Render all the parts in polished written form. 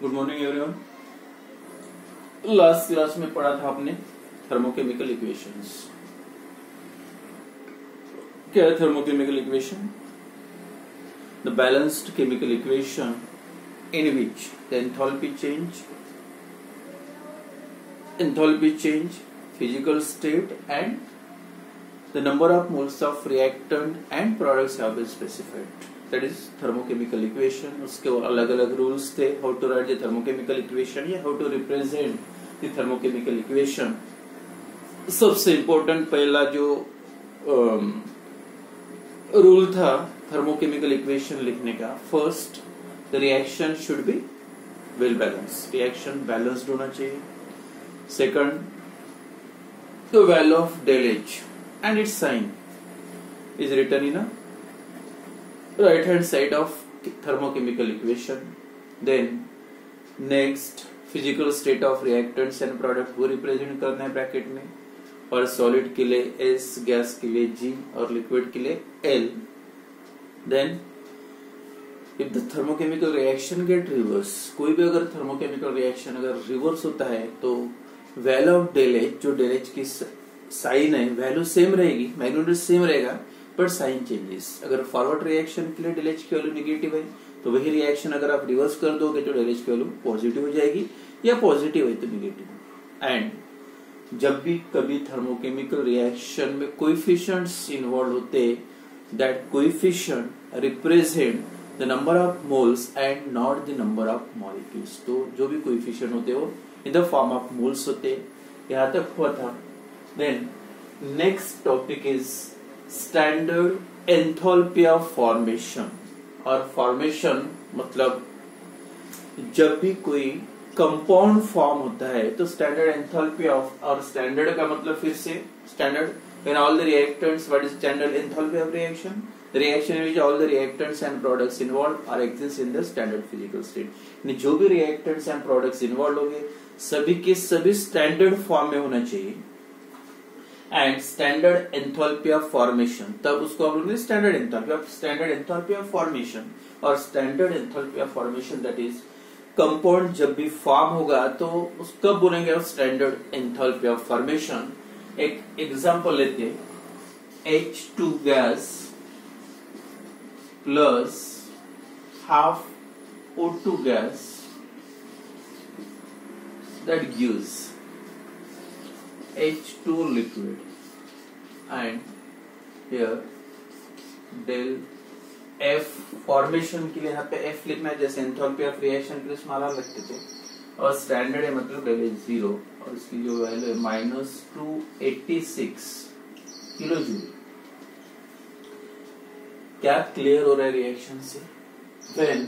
Good morning everyone. Last class में पढ़ा था आपने थर्मोकेमिकल इक्वेशंस। क्या है thermochemical equation? The balanced chemical equation in which the enthalpy change, physical state and the number of moles of reactant and products have been specified. That is thermochemical equation. उसके और अलग अलग rules थे, how to write the thermochemical equation या how to represent the thermochemical equation. सबसे important पहला जो rule था thermochemical equation लिखने का, first the reaction should be well balanced. Reaction balanced होना चाहिए. Second, the value of del H and its sign is written in a right hand side of thermochemical equation. Then next, physical state of reactants and product वो represent करना है bracket में, और solid के लिए S, gas के लिए G और liquid के लिए L. Then if the thermochemical reaction get reverse, कोई भी अगर thermochemical reaction अगर reverse होता है तो value of del H, जो del H की साइन है वैल्यू सेम रहेगी, मैग्नीट्यूड सेम रहेगा, पर साइन चेंजेस. अगर फॉरवर्ड रिएक्शन के लिए डेल एच की वैल्यू नेगेटिव है तो वही रिएक्शन अगर आप रिवर्स कर दोगे तो डेल एच की वैल्यू पॉजिटिव हो जाएगी, या पॉजिटिव है तो नेगेटिव. एंड जब भी कभी थर्मोकेमिकल रिएक्शन में कोएफिशिएंट्स इन्वॉल्व होते, that coefficient represent the number of moles and not the number of molecules. तो जो भी कोएफिशिएंट होते हो in the form of moles होते. यहां तक हुआ था. Then next topic is standard enthalpy of formation. और formation मतलब जब भी कोई कंपाउंड फॉर्म होता है तो standard enthalpy of, और standard का मतलब फिर से standard when all the reactants, what is standard enthalpy of reaction? The reaction in which all the reactants and products involved are exist in the standard physical state. जो भी reactants and products involved होंगे सभी के सभी standard form में होना चाहिए. And standard enthalpy of formation, तब उसको हम लोग स्टैंडर्ड एंथैल्पी ऑफ फॉर्मेशन. और standard enthalpy of formation that is compound जब भी फॉर्म होगा तो उसको बोलेंगे स्टैंडर्ड एंथैल्पी ऑफ फॉर्मेशन. एक एग्जांपल लेते हैं, H2 gas plus half O2 gas, that gives H2 liquid, and here del F formation के लिए यहाँ पे F लिखना है, जैसे एंथैल्पी ऑफ रिएक्शन के लिए स्मॉल r लिखते थे, और स्टैंडर्ड है मतलब del H 0, और इसकी जो वैल्यू है -286 किलो जूल. क्या क्लियर हो रहा है रिएक्शन से? When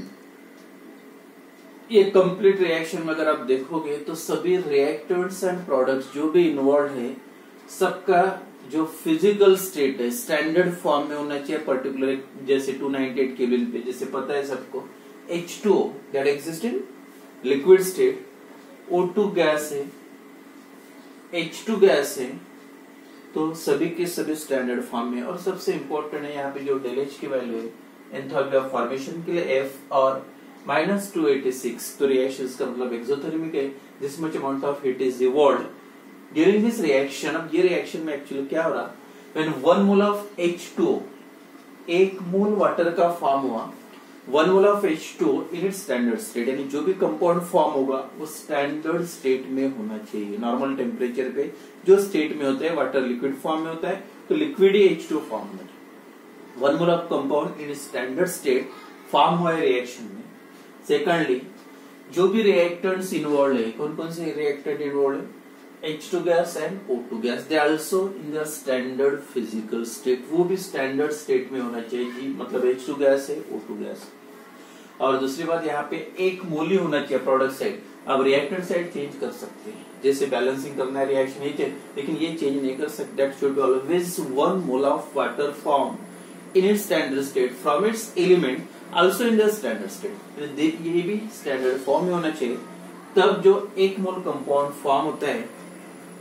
ये कंप्लीट रिएक्शन में अगर आप देखोगे तो सभी रिएक्टेंट्स एंड प्रोडक्ट्स जो भी इन्वॉल्व है सबका जो फिजिकल स्टेट है स्टैंडर्ड फॉर्म में होना चाहिए. पर्टिकुलर जैसे 298 केल्विन पे जैसे पता है सबको, H2O that exist in liquid state, O2 gas है, H2 गैस है, तो सभी के सभी स्टैंडर्ड फॉर्म में. और सबसे इंपॉर्टेंट है यहाँ पे जो डेल एच की वैल्यू है एंथैल्पी ऑफ फॉर्मेशन के लिए F और -286, तो रिएक्शन का मतलब एक्सोथर्मिक है, this much amount of heat is evolved during this reaction. अब ये रिएक्शन में एक्चुअली क्या हो रहा, when 1 mole of H2O, 1 mole water का फॉर्म हुआ, 1 mole of H2O in its standard state, यानी जो भी कंपाउंड फॉर्म होगा वो स्टैंडर्ड स्टेट में होना चाहिए. नॉर्मल टेम्परेचर पे जो स्टेट में होता है, वाटर लिक्विड फॉर्म में होता है तो लिक्विड ही H2O फॉर्म में. 1 mole of compound in standard state form हुआ है रिएक्शन में. सेकेंडली जो भी रिएक्टेंट्स इन्वॉल्व है, कौन कौन से रिएक्टेंट इन्वॉल्व है, H2 gas and O2 gas, they also in the standard physical state, वो भी स्टैंडर्ड स्टेट में होना चाहिए जी, मतलब H2 गैस है, O2 गैस. और दूसरी बात यहाँ पे एक मोल ही होना चाहिए प्रोडक्ट साइड. अब रिएक्टेंट साइड चेंज कर सकते हैं, जैसे बैलेंसिंग करना है रिएक्शन ही चेंज, लेकिन ये चेंज नहीं कर सकते. That should be always 1 mole of water form in its standard state from its element also in the standard state. ये भी स्टैंडर्ड फॉर्म में होना चाहिए. तब जो 1 मोल कंपाउंड फॉर्म होता है,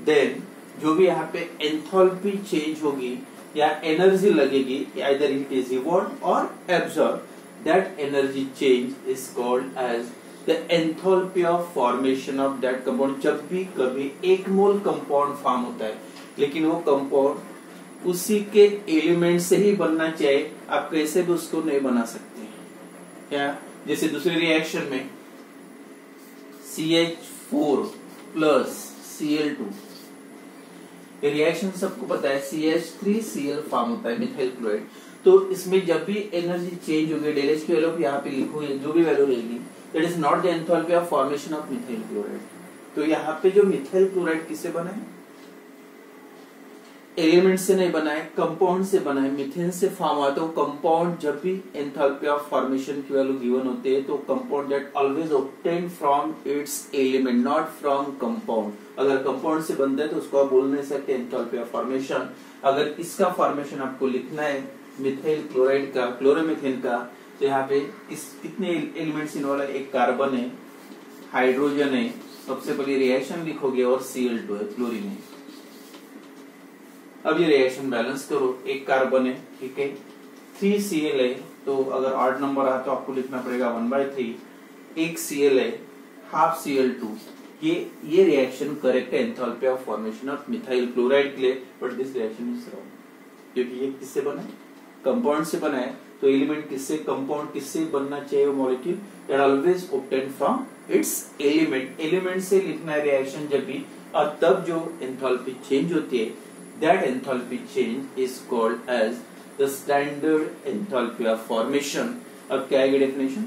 देन जो भी यहाँ पे एंथैल्पी चेंज होगी या एनर्जी लगेगी, either it is evolved or absorbed, that energy change is called as the enthalpy of formation of that compound. जब भी कभी एक मोल कंपाउंड फॉर्म होता है लेकिन वो कंपाउंड उसी के एलिमेंट से ही बनना चाहिए, आप कैसे भी उसको नहीं बना सकते हैं क्या। जैसे दूसरे रिएक्शन में CH4 प्लस Cl2, ये रिएक्शन सबको पता है, CH3Cl फॉर्म होता है मिथाइल क्लोराइड। तो इसमें जब भी एनर्जी चेंज होगी, डेल की वैल्यू यहाँ पे लिखोगे, जो भी वैल्यू रहेगी, that is not the enthalpy of formation of methyl chloride. तो यहाँ पे जो मिथाइल क्लोराइड किससे बना है, एलिमेंट से नहीं बना है, कंपाउंड से बना है, मीथेन से फॉर्म हुआ। तो कंपाउंड जब भी एंथैल्पी ऑफ फॉर्मेशन की वैल्यू गिवन होती है तो compound that always obtain from its element not from compound. अगर कंपाउंड से बनता है तो उसको आप बोल नहीं सकते एंथैल्पी ऑफ फॉर्मेशन। अगर इसका फॉर्मेशन आपको लिखना है मिथाइल क्लोराइड का, क्लोरोमीथेन का, तो यहाँ पे इस कितने एलिमेंट्स इन्वॉल्व है, एक कार्बन है, हाइड्रोजन है, सबसे पहले रिएक्शन लिखोगे और Cl2 है, क्लोरीन है। अब ये रिएक्शन बैलेंस करो, एक कार्बन है, ठीक है, 3Cl है, तो अगर 8 नंबर आता तो आपको लिखना पड़ेगा 1/3, एक Cl है, हाफ Cl2। ये रिएक्शन करेक्ट है enthalpy of formation of methyl chloride के लिए, but this reaction is wrong, क्योंकि ये किससे बना है, कंपाउंड से बना है। तो एलिमेंट किससे, कंपाउंड किससे बनना चाहिए, molecule that always obtain from its element. Element से लिखना है रिएक्शन जब भी, और तब जो एंथैल्पी चेंज होती है, that enthalpy change is called as the standard enthalpy of formation। अब क्या है डेफिनेशन,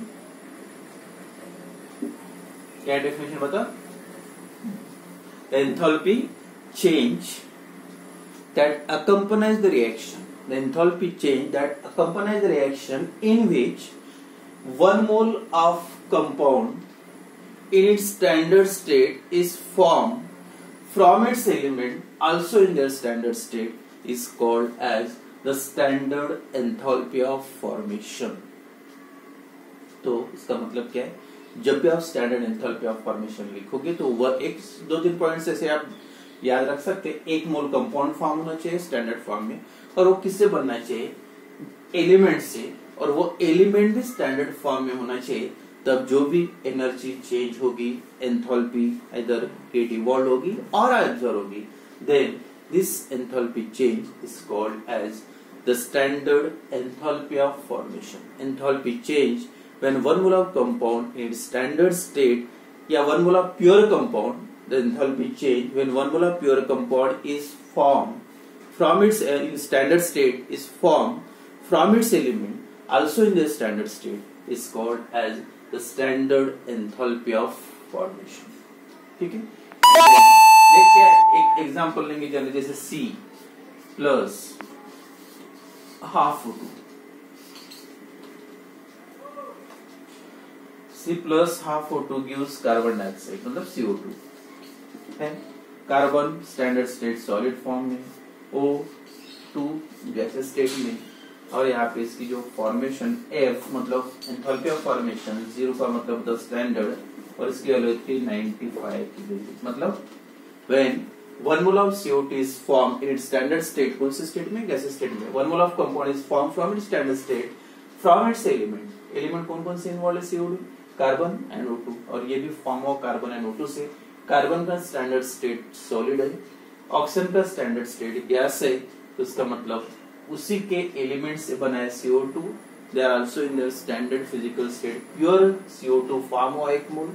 क्या डेफिनेशन बता, the enthalpy change that accompanies the reaction, the enthalpy change that accompanies the reaction in which 1 mole of compound in its standard state is formed from its element also in their standard state is called as the standard enthalpy of formation। तो इसका मतलब क्या है, जब भी आप standard enthalpy of formation लिखोगे तो वह एक 2-3 पॉइंट्स ऐसे आप याद रख सकते हैं। एक मोल कंपाउंड फॉर्म होना चाहिए स्टैंडर्ड फॉर्म में, और वो किससे बनना चाहिए, एलिमेंट से, और वो एलिमेंट भी स्टैंडर्ड फॉर्म में होना चाहिए। तब जो भी एनर्जी चेंज होगी, एंथैल्पी इधर गेट इवॉल्व होगी और एब्जॉर्ब होगी, then this enthalpy change is called as the standard enthalpy of formation। enthalpy change when 1 mole of compound in its standard state या 1 mole of pure compound, the enthalpy change when 1 mole of pure compound is formed from its in standard state is formed from its element also in the standard state is called as the standard enthalpy of formation। ठीक है, next एक example लेंगे, जैसे C plus half O2, C plus half O2 gives carbon dioxide मतलब CO2 है। Carbon standard state solid form में, O2 gases state में, और यहाँ पे इसकी जो फॉर्मेशन F मतलब एंथैल्पी ऑफ फॉर्मेशन 0 का मतलब द स्टैंडर्ड, और इसकी वैल्यू 395 किलोजूल। मतलब when 1 mole of CO2 is formed in its standard state, कौन से स्टेट में, गैसेस स्टेट में, 1 mole of compound is formed from its standard state from its element। Element कौन कौन से इन्वॉल्व है CO2, कार्बन एंड O2, और ये भी फॉर्म हो कार्बन एंड O2 से। कार्बन का स्टैंडर्ड स्टेट सॉलिड है, ऑक्सीजन का स्टैंडर्ड स्टेट गैस है, तो इसका मतलब उसी के एलिमेंट से बना है CO2। They are also in their standard physical state, pure CO2 form हो 1 मोल,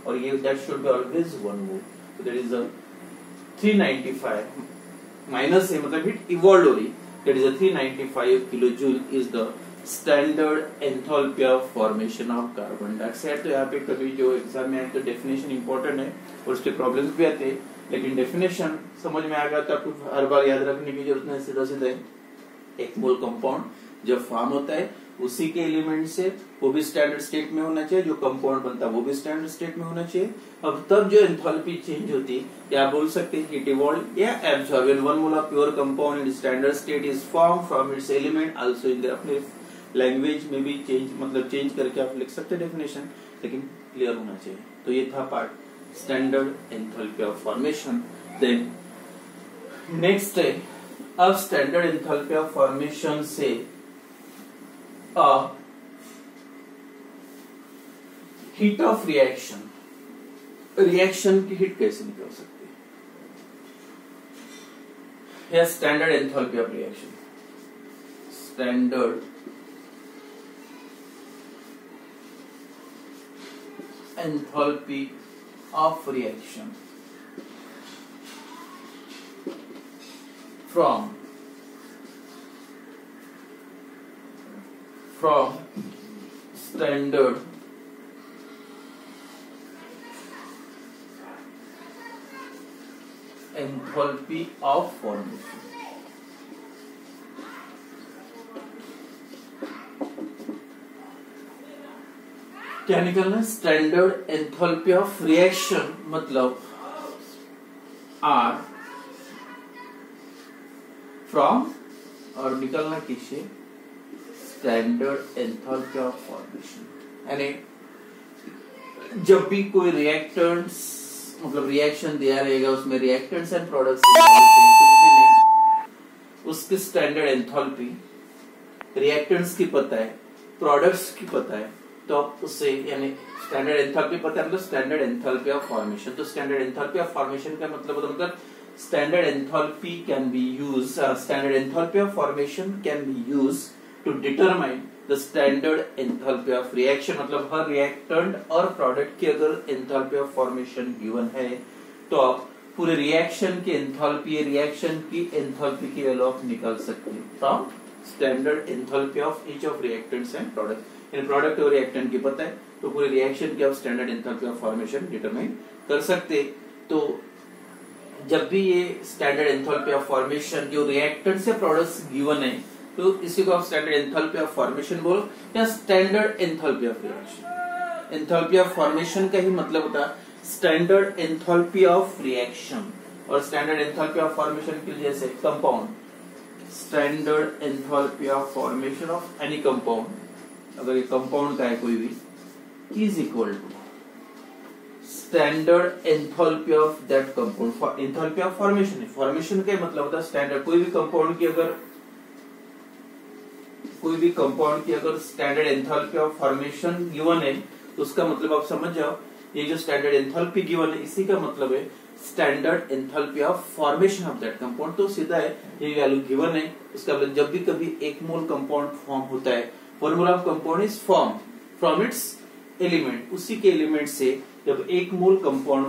और ये that should be always 1 mole. तो दैट इज 395 माइनस है, मतलब हिट इवॉल्व हो रही, that is 395 kilojoule is the standard enthalpy of formation of carbon dioxide. तो यहाँ पे कभी जो एग्जाम में आए तो डेफिनेशन इंपॉर्टेंट है और उस पर प्रॉब्लम्स भी आते हैं, लेकिन डेफिनेशन समझ में आ गया तो आपको हर बार याद रखने की जरूरत नहीं। सीधा सीधा एक मोल कंपाउंड जब फॉर्म होता है उसी के एलिमेंट से, वो भी स्टैंडर्ड स्टेट में होना चाहिए, जो कंपाउंड बनता है वो भी स्टैंडर्ड स्टेट में होना चाहिए। अब तब जो एंथैल्पी चेंज होती है, या बोल सकते हैं हीट इवॉल्व या absorb, when 1 mole of pure compound in standard state is form from its element also in the, अपने लैंग्वेज में भी चेंज मतलब चेंज करके आप लिख सकते हैं डेफिनेशन, लेकिन क्लियर होना चाहिए। तो ये था part standard enthalpy of formation. Then next है, अब स्टैंडर्ड एंथैल्पी ऑफ फॉर्मेशन से हीट ऑफ रिएक्शन, रिएक्शन की हीट कैसे निकल सकती है, या standard enthalpy of reaction, standard enthalpy of reaction from standard enthalpy of formation. क्या निकलना है, स्टैंडर्ड एंथैल्पी ऑफ रिएक्शन मतलब R फ्रॉम, और निकलना किससे, स्टैंडर्ड एंथैल्पी ऑफ फॉर्मेशन। यानी जब भी कोई रिएक्टेंट्स मतलब रिएक्शन दिया रहेगा उसमें रिएक्टेंट्स एंड प्रोडक्ट्स उसके स्टैंडर्ड एंथैल्पी रिएक्टेंट्स की पता है, प्रोडक्ट्स की पता है, तो आप उससे यानी स्टैंडर्ड एंथैल्पी पता है मतलब स्टैंडर्ड एंथैल्पी ऑफ फॉर्मेशन। तो स्टैंडर्ड एंथैल्पी ऑफ फॉर्मेशन का मतलब standard enthalpy can be used, standard enthalpy of formation can be used to determine the standard enthalpy of reaction। मतलब हर reactant और product की अगर enthalpy of formation given है तो आप पूरे reaction की enthalpy, reaction की enthalpy की value आप निकाल सकते हैं from standard enthalpy of each of reactants and product। In product और reactant की पता है तो पूरे reaction की आप standard enthalpy of formation determine कर सकते। तो जब भी ये स्टैंडर्ड एंथैल्पी ऑफ फॉर्मेशन जो रिएक्टेंट से प्रोडक्ट्स गिवन है तो इसी को आप स्टैंडर्ड एंथैल्पी ऑफ फॉर्मेशन बोलो या standard enthalpy of reaction. Enthalpy of formation का ही मतलब होता है स्टैंडर्ड एंथैल्पी ऑफ रिएक्शन, और स्टैंडर्ड एंथैल्पी ऑफ फॉर्मेशन के लिए जैसे compound, standard enthalpy of formation of any compound, अगर ये कंपाउंड का है कोई भी, is equal to standard enthalpy of that compound. Enthalpy of formation, formation का मतलब होता है स्टैंडर्ड, कोई भी कंपाउंड की अगर standard enthalpy of formation given है तो उसका मतलब आप समझ जाओ ये जो स्टैंडर्ड एंथैल्पी गिवन है इसी का मतलब है standard enthalpy of formation of that compound. तो सीधा है ये वैल्यू गिवन है, उसका मतलब जब भी कभी एक मोल कंपाउंड फॉर्म होता है, formula of compound is form from its element, उसी के एलिमेंट से जब एक मोल कंपाउंड